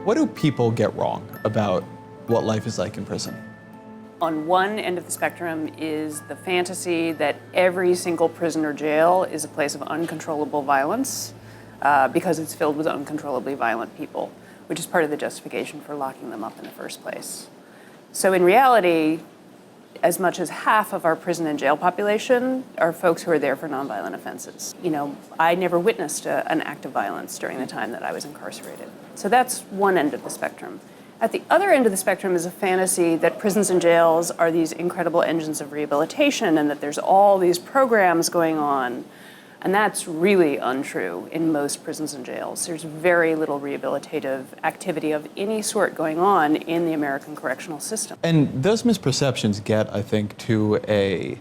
What do people get wrong about what life is like in prison? On one end of the spectrum is the fantasy that every single prison or jail is a place of uncontrollable violence because it's filled with uncontrollably violent people, which is part of the justification for locking them up in the first place. So in reality, as much as half of our prison and jail population are folks who are there for nonviolent offenses. You know, I never witnessed an act of violence during the time that I was incarcerated. So that's one end of the spectrum. At the other end of the spectrum is a fantasy that prisons and jails are these incredible engines of rehabilitation and that there's all these programs going on. And that's really untrue in most prisons and jails. There's very little rehabilitative activity of any sort going on in the American correctional system. And those misperceptions get, I think, to a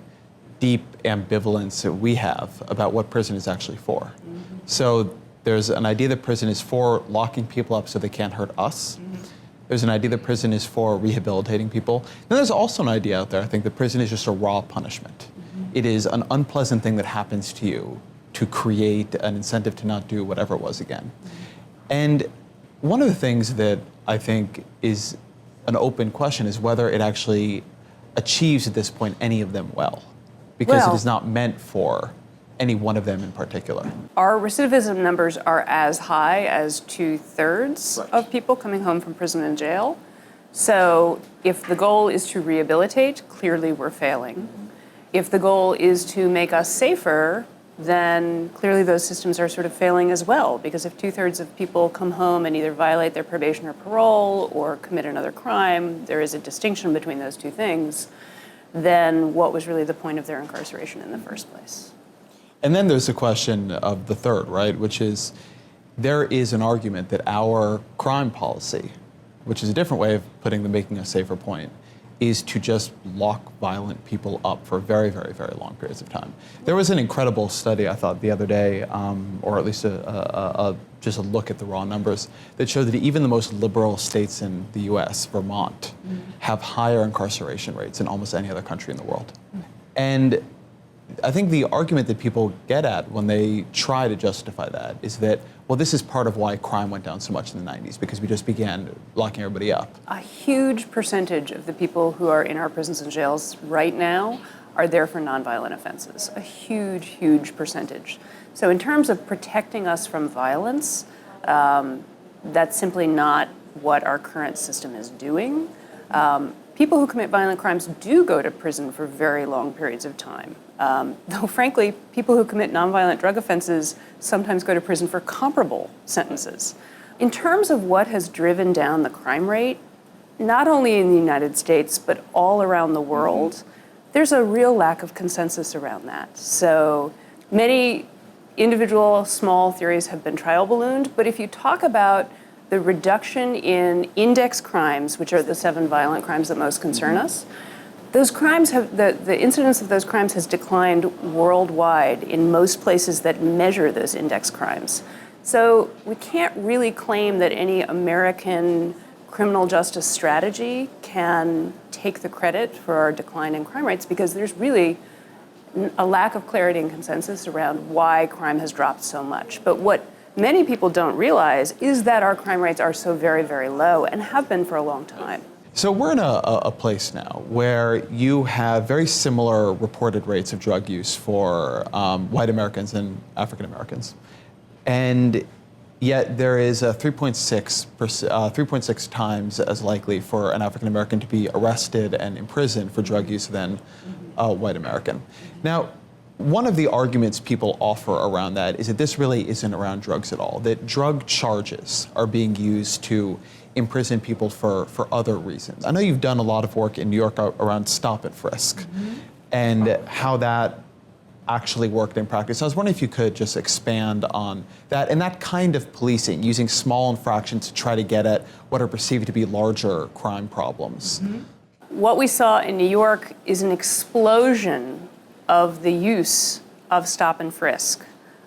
deep ambivalence that we have about what prison is actually for. Mm-hmm. So there's an idea that prison is for locking people up so they can't hurt us. Mm-hmm. There's an idea that prison is for rehabilitating people. Then there's also an idea out there, I think, that prison is just a raw punishment. Mm-hmm. It is an unpleasant thing that happens to you to create an incentive to not do whatever it was again. Mm-hmm. And one of the things that I think is an open question is whether it actually achieves at this point any of them well, because it is not meant for any one of them in particular. Our recidivism numbers are as high as 2/3 of people coming home from prison and jail. So if the goal is to rehabilitate, clearly we're failing. If the goal is to make us safer, then clearly those systems are sort of failing as well, because if 2/3 of people come home and either violate their probation or parole or commit another crime, there is a distinction between those two things, then what was really the point of their incarceration in the first place? And then there's the question of the third, right, which is there is an argument that our crime policy, which is a different way of putting the making us safer point, is to just lock violent people up for very, very, very long periods of time. There was an incredible study, I thought, the other day, or at least just a look at the raw numbers, that showed that even the most liberal states in the US, Vermont, have higher incarceration rates than almost any other country in the world. And I think the argument that people get at when they try to justify that is that, well, this is part of why crime went down so much in the 90s, because we just began locking everybody up. A huge percentage of the people who are in our prisons and jails right now are there for nonviolent offenses. A huge, huge percentage. So in terms of protecting us from violence, that's simply not what our current system is doing. People who commit violent crimes do go to prison for very long periods of time. Though frankly, people who commit nonviolent drug offenses sometimes go to prison for comparable sentences. In terms of what has driven down the crime rate, not only in the United States, but all around the world, there's a real lack of consensus around that. So many individual small theories have been trial ballooned, but if you talk about the reduction in index crimes, which are the 7 violent crimes that most concern us, those crimes have, the incidence of those crimes has declined worldwide in most places that measure those index crimes. So we can't really claim that any American criminal justice strategy can take the credit for our decline in crime rates, because there's really a lack of clarity and consensus around why crime has dropped so much. But what many people don't realize is that our crime rates are so very, very low and have been for a long time. So we're in a place now where you have very similar reported rates of drug use for white Americans and African Americans. And yet there is a 3.6 times as likely for an African American to be arrested and imprisoned for drug use than a white American. Now, one of the arguments people offer around that is that this really isn't around drugs at all, that drug charges are being used to imprison people for other reasons. I know you've done a lot of work in New York around stop and frisk and how that actually worked in practice. I was wondering if you could just expand on that and that kind of policing, using small infractions to try to get at what are perceived to be larger crime problems. What we saw in New York is an explosion of the use of stop and frisk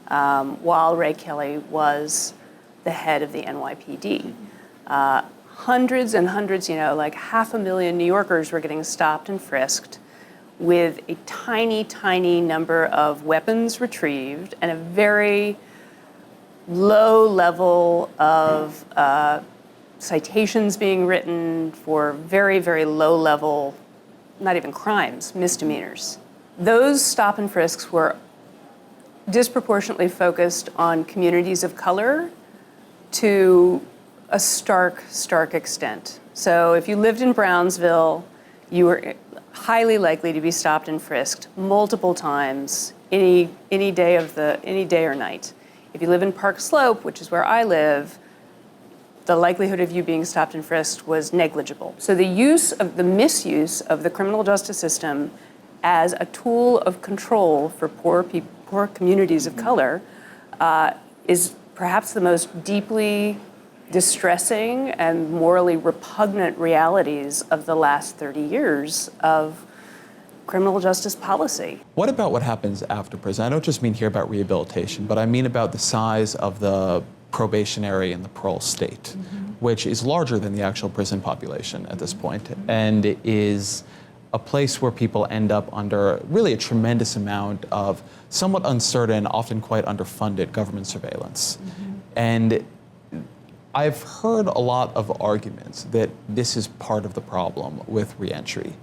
while Ray Kelly was the head of the NYPD. Hundreds and hundreds, like 500,000 New Yorkers were getting stopped and frisked with a tiny, tiny number of weapons retrieved and a very low level of citations being written for very, very low level, not even crimes, misdemeanors. Those stop and frisks were disproportionately focused on communities of color to a stark extent. So if you lived in Brownsville, you were highly likely to be stopped and frisked multiple times any day or night. If you live in Park Slope, which is where I live, the likelihood of you being stopped and frisked was negligible. So the misuse of the criminal justice system as a tool of control for poor communities of color is perhaps the most deeply distressing and morally repugnant realities of the last 30 years of criminal justice policy. What about what happens after prison? I don't just mean here about rehabilitation, but I mean about the size of the probationary and the parole state, which is larger than the actual prison population at this point, and is a place where people end up under really a tremendous amount of somewhat uncertain, often quite underfunded government surveillance. And I've heard a lot of arguments that this is part of the problem with reentry,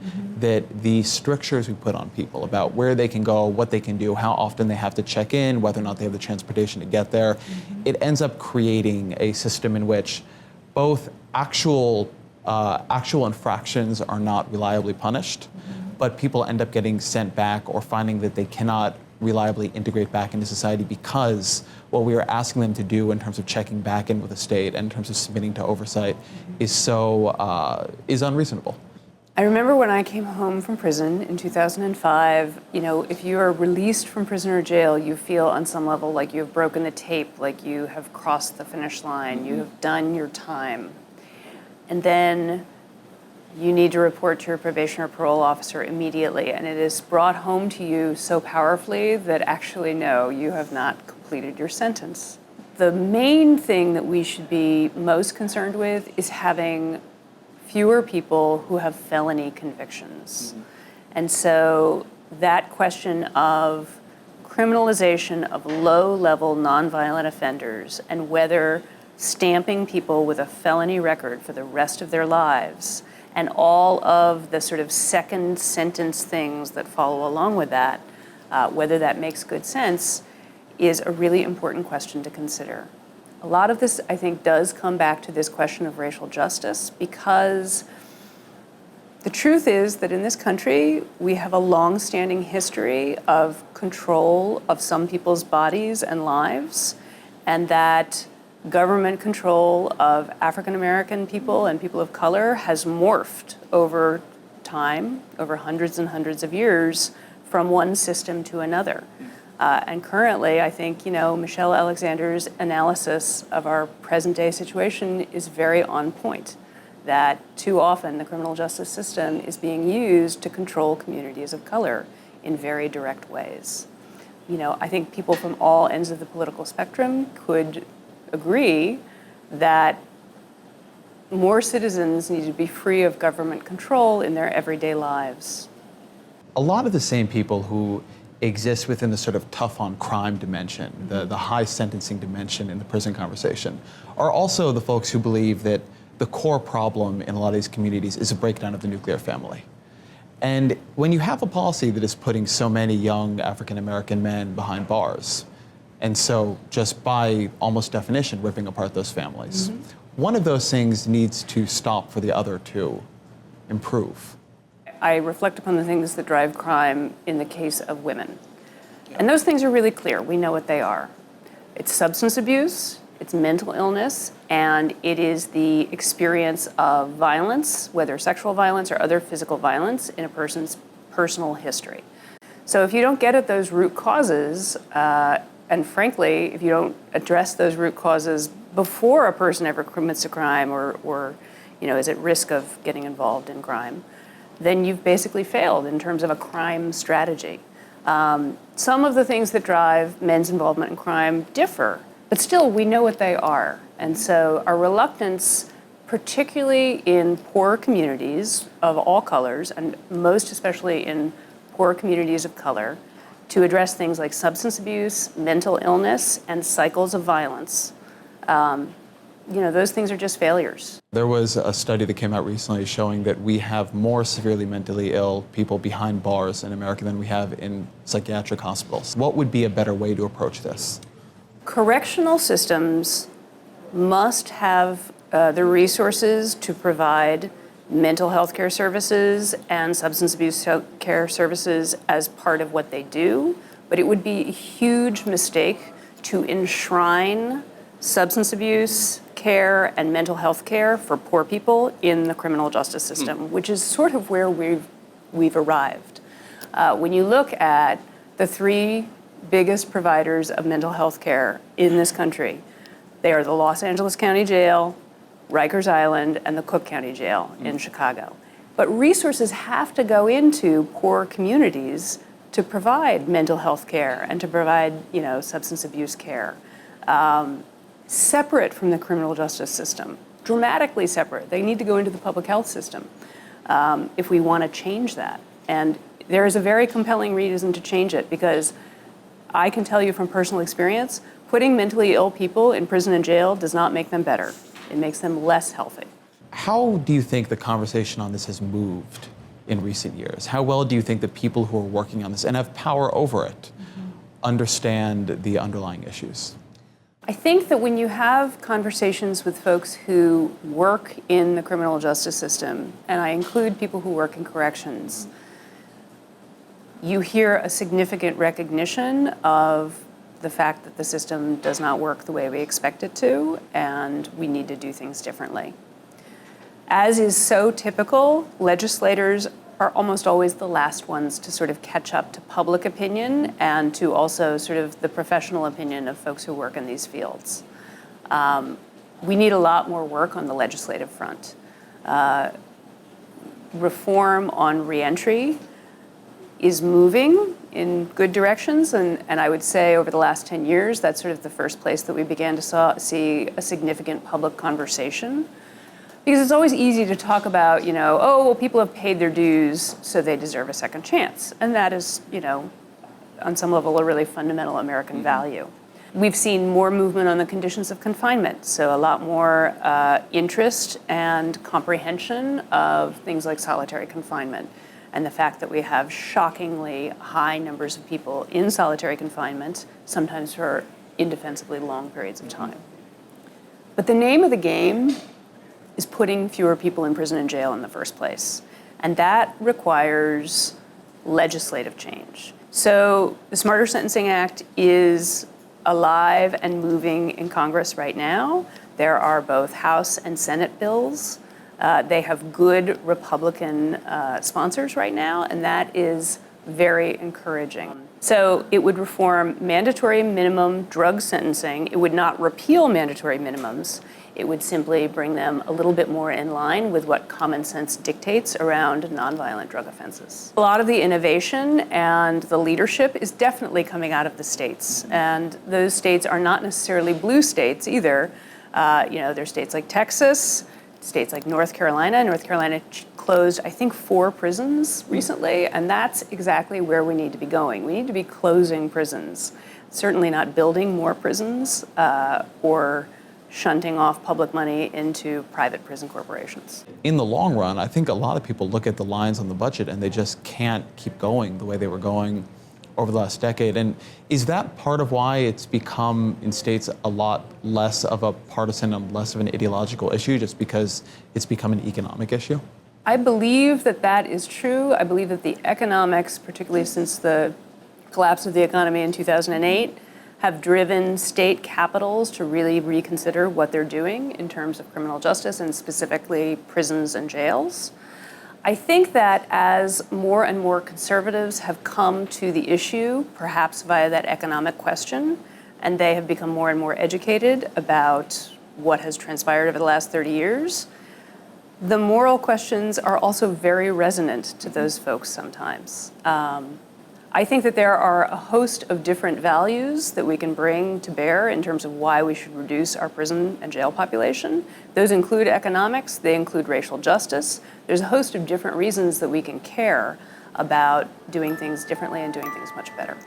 that the strictures we put on people about where they can go, what they can do, how often they have to check in, whether or not they have the transportation to get there, it ends up creating a system in which both actual infractions are not reliably punished, but people end up getting sent back or finding that they cannot reliably integrate back into society because what we are asking them to do in terms of checking back in with the state and in terms of submitting to oversight is unreasonable. I remember when I came home from prison in 2005, if you are released from prison or jail, you feel on some level like you have broken the tape, like you have crossed the finish line, you have done your time. And then you need to report to your probation or parole officer immediately, and it is brought home to you so powerfully that actually, no, you have not completed your sentence. The main thing that we should be most concerned with is having fewer people who have felony convictions. And so that question of criminalization of low-level nonviolent offenders and whether stamping people with a felony record for the rest of their lives and all of the sort of second sentence things that follow along with that, whether that makes good sense, is a really important question to consider. A lot of this, I think, does come back to this question of racial justice, because the truth is that in this country, we have a long-standing history of control of some people's bodies and lives, and that government control of African American people and people of color has morphed over time, over hundreds and hundreds of years, from one system to another. And currently, I think, Michelle Alexander's analysis of our present day situation is very on point, that too often the criminal justice system is being used to control communities of color in very direct ways. I think people from all ends of the political spectrum could agree that more citizens need to be free of government control in their everyday lives. A lot of the same people who exist within the sort of tough on crime dimension, the high sentencing dimension in the prison conversation, are also the folks who believe that the core problem in a lot of these communities is a breakdown of the nuclear family. And when you have a policy that is putting so many young African American men behind bars, and so just by almost definition ripping apart those families, one of those things needs to stop for the other to improve. I reflect upon the things that drive crime in the case of women. And those things are really clear. We know what they are. It's substance abuse, it's mental illness, and it is the experience of violence, whether sexual violence or other physical violence, in a person's personal history. So if you don't get at those root causes, and frankly, if you don't address those root causes before a person ever commits a crime or is at risk of getting involved in crime, then you've basically failed in terms of a crime strategy. Some of the things that drive men's involvement in crime differ, but still we know what they are. And so our reluctance, particularly in poor communities of all colors, and most especially in poor communities of color, to address things like substance abuse, mental illness, and cycles of violence, those things are just failures. There was a study that came out recently showing that we have more severely mentally ill people behind bars in America than we have in psychiatric hospitals. What would be a better way to approach this? Correctional systems must have the resources to provide mental health care services and substance abuse care services as part of what they do, but it would be a huge mistake to enshrine substance abuse care and mental health care for poor people in the criminal justice system, which is sort of where we've arrived. When you look at the three biggest providers of mental health care in this country, they are the Los Angeles County Jail, Rikers Island, and the Cook County Jail in Chicago. But resources have to go into poor communities to provide mental health care and to provide, substance abuse care, separate from the criminal justice system, dramatically separate. They need to go into the public health system if we want to change that. And there is a very compelling reason to change it, because I can tell you from personal experience, putting mentally ill people in prison and jail does not make them better. It makes them less healthy. How do you think the conversation on this has moved in recent years? How well do you think the people who are working on this and have power over it understand the underlying issues? I think that when you have conversations with folks who work in the criminal justice system, and I include people who work in corrections, you hear a significant recognition of the fact that the system does not work the way we expect it to, and we need to do things differently. As is so typical, legislators are almost always the last ones to sort of catch up to public opinion and to also sort of the professional opinion of folks who work in these fields. We need a lot more work on the legislative front. Reform on reentry is moving in good directions, and I would say over the last 10 years, that's sort of the first place that we began to see a significant public conversation. Because it's always easy to talk about, people have paid their dues, so they deserve a second chance. And that is, on some level, a really fundamental American value. We've seen more movement on the conditions of confinement, so a lot more interest and comprehension of things like solitary confinement, and the fact that we have shockingly high numbers of people in solitary confinement, sometimes for indefensibly long periods of time. But the name of the game is putting fewer people in prison and jail in the first place. And that requires legislative change. So the Smarter Sentencing Act is alive and moving in Congress right now. There are both House and Senate bills. They have good Republican sponsors right now, and that is very encouraging. So it would reform mandatory minimum drug sentencing. It would not repeal mandatory minimums. It would simply bring them a little bit more in line with what common sense dictates around nonviolent drug offenses. A lot of the innovation and the leadership is definitely coming out of the states. And those states are not necessarily blue states either. There's states like Texas, states like North Carolina. North Carolina closed, I think, 4 prisons recently, and that's exactly where we need to be going. We need to be closing prisons, certainly not building more prisons or shunting off public money into private prison corporations. In the long run, I think a lot of people look at the lines on the budget and they just can't keep going the way they were going over the last decade. And is that part of why it's become, in states, a lot less of a partisan and less of an ideological issue, just because it's become an economic issue? I believe that that is true. I believe that the economics, particularly since the collapse of the economy in 2008, have driven state capitals to really reconsider what they're doing in terms of criminal justice and specifically prisons and jails. I think that as more and more conservatives have come to the issue, perhaps via that economic question, and they have become more and more educated about what has transpired over the last 30 years, the moral questions are also very resonant to those folks sometimes. I think that there are a host of different values that we can bring to bear in terms of why we should reduce our prison and jail population. Those include economics, they include racial justice. There's a host of different reasons that we can care about doing things differently and doing things much better.